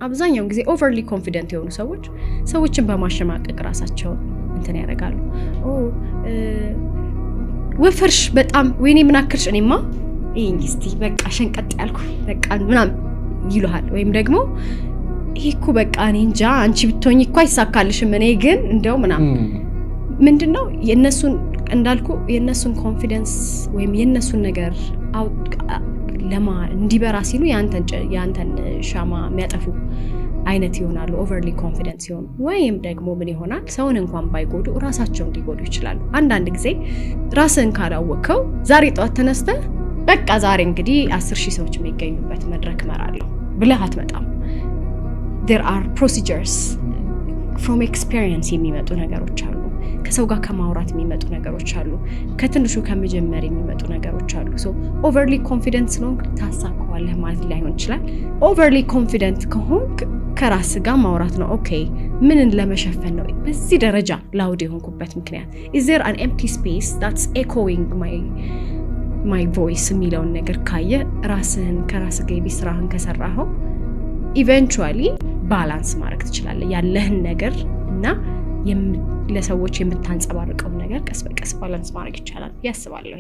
አብዛኛውን ጊዜ ኦቨርሊ ኮንፊደንት የሆኑ ሰዎችን በማሸማቀቅ ራሳቸውን እንትን ያደርጋሉ። ወፈርሽ በጣም ወይኔ ምን አክርሽ እኔማ እስቲ በቃ ሸንቀጥ ያልኩ በቃ ምናምን ይሉሃል። ወይም ደግሞ ይሄ እኮ በቃ እኔ እንጃ አንቺ ብትሆኚ እኮ አይሳካልሽም እኔ ግን እንደው ምናምን ምንድነው የነሱን እንዳልኩ የነሱን ኮንፊደንስ ወይም የነሱን ነገር እንዲበራ ሲሉ ያንተን ሻማ የሚያጠፉ አይነት ይሆናሉ ኦቨርሊ ኮንፊደንት ሲሆኑ። ወይም ደግሞ ምን ይሆናል ሰውን እንኳን ባይጎዱ ራሳቸውን ሊጎዱ ይችላሉ። አንዳንድ ጊዜ ራስህን ካላወቅከው ዛሬ ጠዋት ተነስተህ በቃ ዛሬ እንግዲህ 10,000 ሰዎች የሚገኙበት መድረክ እመራለሁ ብለህ አትመጣም። there are procedures from experience የሚመጡ ነገሮች አሉ። ከሰው ጋር ከማውራት የሚመጡ ነገሮች አሉ። ከትንሹ ከመጀመር የሚመጡ ነገሮች አሉ። so overly confident ነው ታሳካዋለህ ማለት ላይሆን ይችላል። overly confident ከሆንክ ከራስ ጋር ማውራት ነው። ኦኬ ምንን ለመሸፈን ነው በዚህ ደረጃ ላውድ የሆንኩበት ምክንያት? is there an empty space that's echoing my voice የሚለውን ነገር ካየ ራስህን ከራስ ጋር ቢስራህን ከሰራኸው eventually ባላንስ ማድረግ ትችላለህ። ያለህን ነገር እና ለሰዎች የምታንጸባርቀው ነገር ቀስ በቀስ ባላንስ ማድረግ ይቻላል ያስባለሁ።